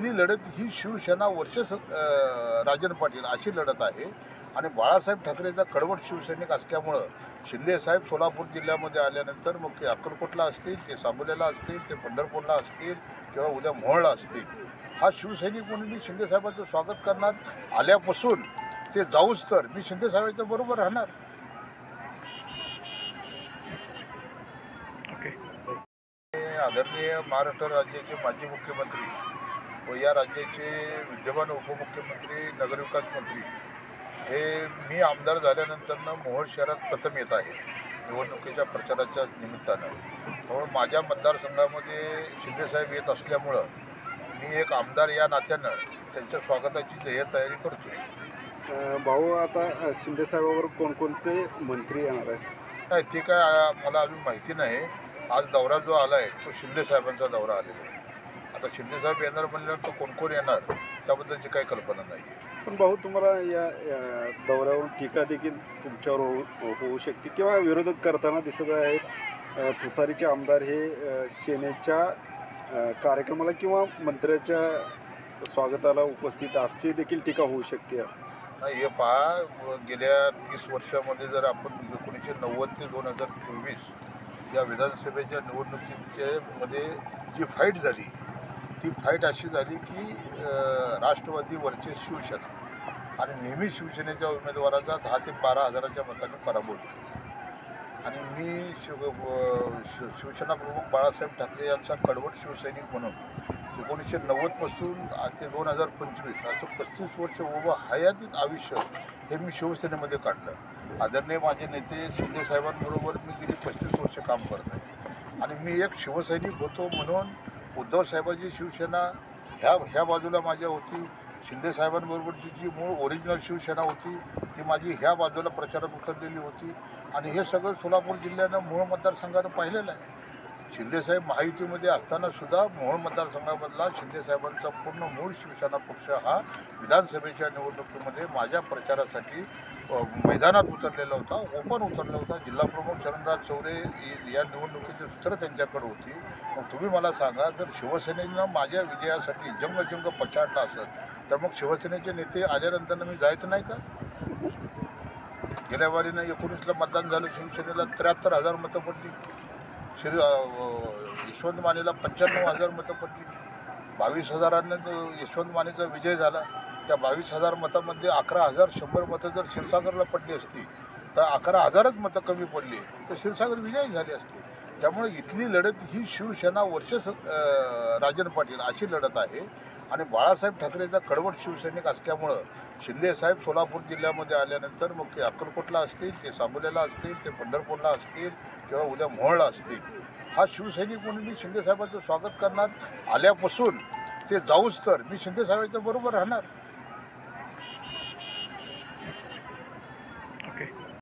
इथली लढत ही शिवसेना वर्सेस राजन पाटील अशी लढत आहे आणि बाळासाहेब ठाकरेचा कडवट शिवसैनिक असल्यामुळं शिंदेसाहेब सोलापूर जिल्ह्यामध्ये आल्यानंतर मग ते अक्कलकोटला असतील, ते सांगोल्याला असतील, ते पंढरपूरला असतील किंवा उद्या मोहोळला असतील, हा शिवसैनिक म्हणून मी शिंदेसाहेबांचं स्वागत करणार. आल्यापासून ते जाऊच तर मी शिंदेसाहेबांच्या बरोबर राहणार. आदरणीय महाराष्ट्र राज्याचे माजी मुख्यमंत्री व या राज्याचे विद्यमान उपमुख्यमंत्री नगरविकास मंत्री हे मी आमदार झाल्यानंतरनं मोहोळ शहरात प्रथम येत आहे निवडणुकीच्या प्रचाराच्या निमित्तानं. त्यामुळे माझ्या मतदारसंघामध्ये शिंदेसाहेब येत असल्यामुळं मी एक आमदार या नात्यानं त्यांच्या स्वागताची तयारी करतो. भाऊ, आता शिंदेसाहेबावर कोणकोणते मंत्री येणार आहेत? नाही, ते काय मला अजून माहिती नाही. आज दौरा जो आला आहे तो शिंदेसाहेबांचा दौरा आलेला आहे. आता शिंदेसाहेब येणार म्हणल्यावर तो कोण कोण येणार त्याबद्दलची काही कल्पना नाही आहे. पण भाऊ, तुम्हाला या दौऱ्यावरून टीका देखील तुमच्यावर होऊ शकते किंवा विरोधक करताना दिसत आहेत. तुतारीचे आमदार हे सेनेच्या कार्यक्रमाला किंवा मंत्र्याच्या स्वागताला उपस्थित असते देखील टीका होऊ शकते. नाही, हे पहा, गेल्या 30 वर्षामध्ये जर आपण 1990 ते 2024 या विधानसभेच्या निवडणुकीमध्ये जी फाईट झाली ती फाईट अशी झाली की राष्ट्रवादी वर्सेस शिवसेना आणि नेहमी शिवसेनेच्या उमेदवाराचा 10 ते 12 हजाराच्या मताने पराभव झाला. आणि मी शिवसेना प्रमुख बाळासाहेब ठाकरे यांचा कडवट शिवसैनिक म्हणून 1990पासून ते 2025 असं 35 वर्ष उभं हयातीत आयुष्य हे मी शिवसेनेमध्ये काढलं. आदरणीय माझे नेते शिंदेसाहेबांबरोबर मी गेली 35 वर्ष काम करत आहे आणि मी एक शिवसैनिक होतो म्हणून उद्धवसाहेबांची शिवसेना ह्या बाजूला माझ्या होती. शिंदेसाहेबांबरोबरची जी मूळ ओरिजिनल शिवसेना होती ती माझी ह्या बाजूला प्रचारात उतरलेली होती. आणि हे सगळं सोलापूर जिल्ह्यानं मूळ मतदारसंघानं पाहिलेलं आहे. शिंदेसाहेब महायुतीमध्ये असतानासुद्धा मोहोळ मतदारसंघामधला शिंदेसाहेबांचा पूर्ण मूळ शिवसेना पक्ष हा विधानसभेच्या निवडणुकीमध्ये माझ्या प्रचारासाठी मैदानात उतरलेला होता, ओपन उतरला होता. जिल्हाप्रमुख चरणराज चौरे या निवडणुकीचे सूत्र त्यांच्याकडे होती. मग तुम्ही मला सांगा, जर शिवसेनेनं माझ्या विजयासाठी जंग पछाडला असेल तर मग शिवसेनेचे नेते आल्यानंतर मी जायचं नाही का? गेल्या वारीनं 19ला मतदान झालं, शिवसेनेला 73,000 मतं पडली, यशवंत मानेला 95,000 मतं पडली. 22,000 यशवंत मानेचा विजय झाला. त्या 22,000 मतामध्ये 11,100 मतं जर क्षीरसागरला पडली असती तर 11,000च मतं कमी पडली तर क्षीरसागर विजयी झाली असते. त्यामुळे इथली लढत ही शिवसेना वर्सेस राजन पाटील अशी लढत आहे आणि बाळासाहेब ठाकरेचा कडवट शिवसैनिक असल्यामुळं शिंदेसाहेब सोलापूर जिल्ह्यामध्ये आल्यानंतर मग ते अक्कलकोटला असतील, ते सांगोल्याला असतील, ते पंढरपूरला असतील किंवा उद्या मोहोळला असतील, हा शिवसैनिक म्हणून मी शिंदेसाहेबांचं स्वागत करणार. आल्यापासून ते जाऊच तर मी शिंदेसाहेबांच्या बरोबर राहणार.